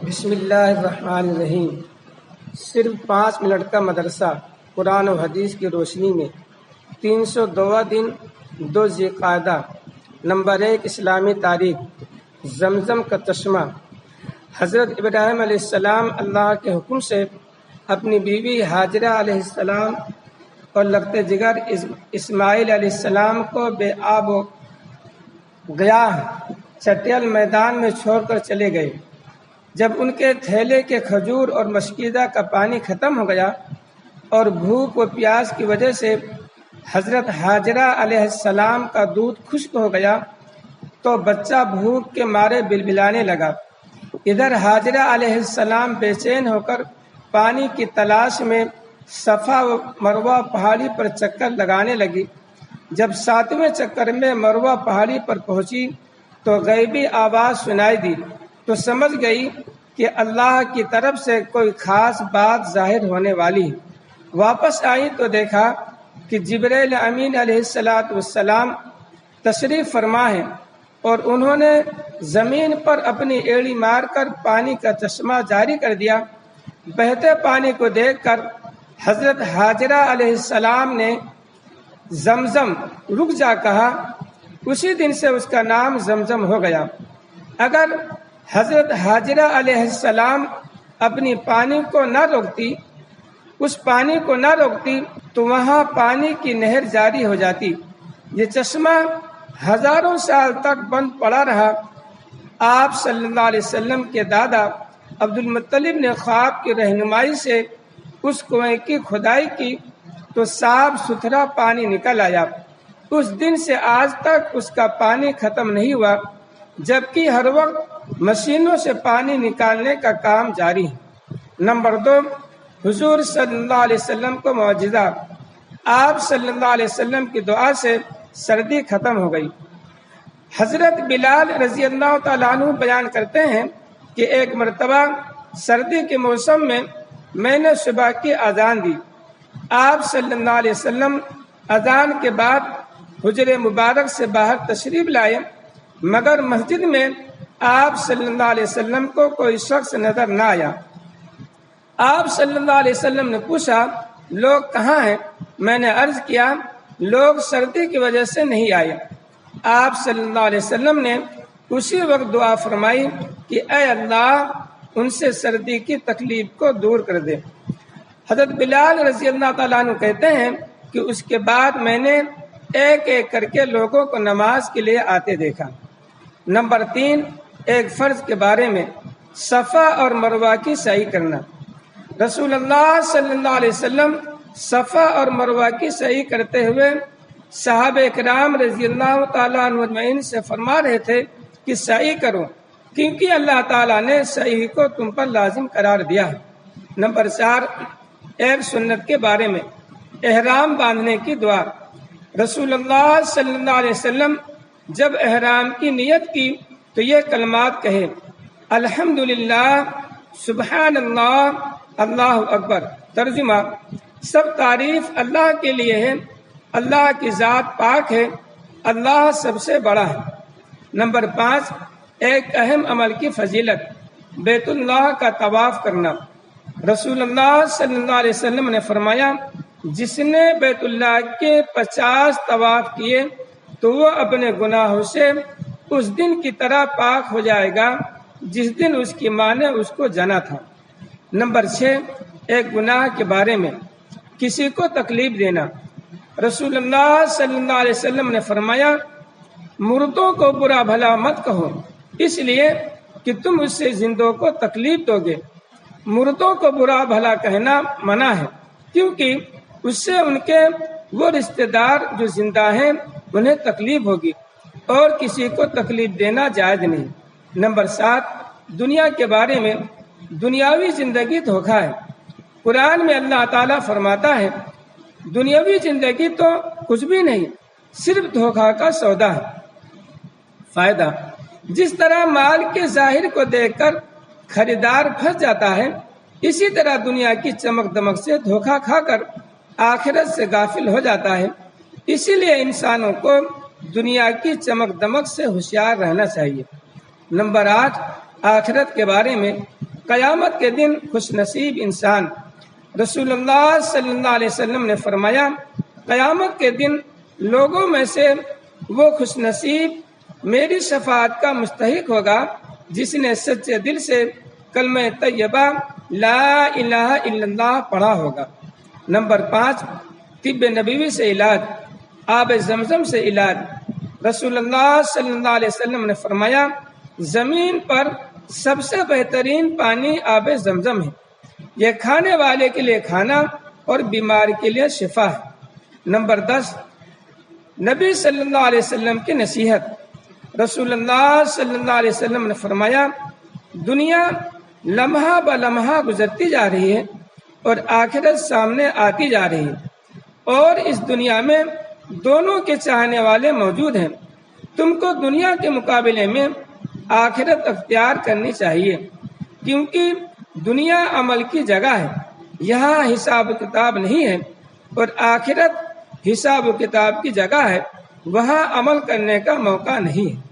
بسم اللہ الرحمن الرحیم۔ صرف 5 منٹ کا مدرسہ قرآن و حدیث کی روشنی میں 302 دن 2 ذوالقعدہ۔ نمبر 1 اسلامی تاریخ۔ زمزم کا چشمہ۔ حضرت ابراہیم علیہ السلام اللہ کے حکم سے اپنی بیوی ہاجرہ علیہ السلام اور لگتے جگر اسماعیل علیہ السلام کو بے آب و گیاہ چٹیل میدان میں چھوڑ کر چلے گئے۔ جب ان کے تھیلے کے کھجور اور مشکیزہ کا پانی ختم ہو گیا اور بھوک و پیاس کی وجہ سے حضرت ہاجرہ علیہ السلام کا دودھ خشک ہو گیا تو بچہ بھوک کے مارے بلبلانے لگا۔ ادھر ہاجرہ علیہ السلام بے چین ہو کر پانی کی تلاش میں صفا و مروہ پہاڑی پر چکر لگانے لگی۔ جب 7ویں چکر میں مروہ پہاڑی پر پہنچی تو غیبی آواز سنائی دی تو سمجھ گئی کہ اللہ کی طرف سے کوئی خاص بات ظاہر ہونے والی ہے۔ واپس آئی تو دیکھا کہ جبرائیل امین علیہ السلام تشریف فرما ہے اور انہوں نے زمین پر اپنی ایڑی مار کر پانی کا چشمہ جاری کر دیا۔ بہتے پانی کو دیکھ کر حضرت ہاجرہ علیہ السلام نے زمزم رک جا کہا۔ اسی دن سے اس کا نام زمزم ہو گیا۔ اگر حضرت ہاجرہ علیہ السلام اپنی پانی کو نہ روکتی اس پانی کو نہ روکتی تو وہاں پانی کی نہر جاری ہو جاتی۔ یہ چشمہ ہزاروں سال تک بند پڑا رہا۔ آپ صلی اللہ علیہ وسلم کے دادا عبد المطلب نے خواب کی رہنمائی سے اس کنویں کی کھدائی کی تو صاف ستھرا پانی نکل آیا۔ اس دن سے آج تک اس کا پانی ختم نہیں ہوا، جبکہ ہر وقت مشینوں سے پانی نکالنے کا کام جاری ہے۔ نمبر 2 حضور صلی اللہ علیہ وسلم کو معجزہ۔ آپ صلی اللہ علیہ وسلم کی دعا سے سردی ختم ہو گئی۔ حضرت بلال رضی اللہ تعالیٰ عنہ بیان کرتے ہیں کہ ایک مرتبہ سردی کے موسم میں نے صبح کی اذان دی۔ آپ صلی اللہ علیہ وسلم اذان کے بعد حجر مبارک سے باہر تشریف لائے، مگر مسجد میں آپ صلی اللہ علیہ وسلم کو کوئی شخص نظر نہ آیا۔ آپ صلی اللہ علیہ وسلم نے پوچھا لوگ کہاں ہیں؟ میں نے عرض کیا لوگ سردی کی وجہ سے نہیں آئے۔ آپ صلی اللہ علیہ وسلم نے اسی وقت دعا فرمائی کہ اے اللہ ان سے سردی کی تکلیف کو دور کر دے۔ حضرت بلال رضی اللہ تعالیٰ عنہ کہتے ہیں کہ اس کے بعد میں نے ایک ایک کر کے لوگوں کو نماز کے لیے آتے دیکھا۔ نمبر 3 ایک فرض کے بارے میں، صفا اور مروہ کی سعی کرنا۔ رسول اللہ صلی اللہ علیہ وسلم صفا اور مروہ کی سعی کرتے ہوئے صحابہ کرام رضی اللہ تعالیٰ عنہ اجمعین سے فرما رہے تھے کہ سعی کرو، کیونکہ اللہ تعالیٰ نے سعی کو تم پر لازم قرار دیا ہے۔ نمبر 4 ایک سنت کے بارے میں، احرام باندھنے کی دعا۔ رسول اللہ صلی اللہ علیہ وسلم جب احرام کی نیت کی تو یہ کلمات کہے: الحمدللہ، سبحان اللہ، اللہ اکبر۔ ترجمہ: سب تعریف اللہ کے لیے ہے، اللہ کی ذات پاک ہے، اللہ سب سے بڑا ہے۔ نمبر 5 ایک اہم عمل کی فضیلت، بیت اللہ کا طواف کرنا۔ رسول اللہ صلی اللہ علیہ وسلم نے فرمایا جس نے بیت اللہ کے 50 طواف کیے تو وہ اپنے گناہوں سے اس دن کی طرح پاک ہو جائے گا جس دن اس کی ماں نے اس کو جنا تھا۔ نمبر 6 ایک گناہ کے بارے میں، کسی کو تکلیف دینا۔ رسول اللہ صلی اللہ علیہ وسلم نے فرمایا مردوں کو برا بھلا مت کہو، اس لیے کہ تم اس سے زندوں کو تکلیف دو گے۔ مردوں کو برا بھلا کہنا منع ہے، کیونکہ اس سے ان کے وہ رشتہ دار جو زندہ ہیں انہیں تکلیف ہوگی، اور کسی کو تکلیف دینا جائز نہیں۔ نمبر 7 دنیا کے بارے میں، دنیاوی زندگی دھوکہ ہے۔ قرآن میں اللہ تعالیٰ فرماتا ہے دنیاوی زندگی تو کچھ بھی نہیں، صرف دھوکہ کا سودا ہے۔ فائدہ: جس طرح مال کے ظاہر کو دیکھ کر خریدار پھنس جاتا ہے، اسی طرح دنیا کی چمک دمک سے دھوکہ کھا کر آخرت سے غافل ہو جاتا ہے۔ اسی لیے انسانوں کو دنیا کی چمک دمک سے ہوشیار رہنا چاہیے۔ نمبر 8 آخرت کے بارے میں، قیامت کے دن خوش نصیب انسان۔ رسول اللہ صلی اللہ علیہ وسلم نے فرمایا قیامت کے دن لوگوں میں سے وہ خوش نصیب میری شفاعت کا مستحق ہوگا جس نے سچے دل سے کلمہ طیبہ لا الہ الا اللہ پڑھا ہوگا۔ نمبر 5، طب نبوی سے علاج، آب زمزم سے علاج۔ رسول اللہ صلی اللہ علیہ وسلم نے فرمایا زمین پر سب سے بہترین پانی آب زمزم ہے، یہ کھانے والے کے لیے کھانا اور بیمار کے لیے شفا ہے۔ نمبر 10، نبی صلی اللہ علیہ وسلم کی نصیحت۔ رسول اللہ صلی اللہ علیہ وسلم نے فرمایا دنیا لمحہ بلمحہ گزرتی جا رہی ہے اور آخرت سامنے آتی جا رہی ہے، اور اس دنیا میں دونوں کے چاہنے والے موجود ہیں۔ تم کو دنیا کے مقابلے میں آخرت اختیار کرنی چاہیے، کیونکہ دنیا عمل کی جگہ ہے، یہاں حساب و کتاب نہیں ہے، اور آخرت حساب و کتاب کی جگہ ہے، وہاں عمل کرنے کا موقع نہیں ہے۔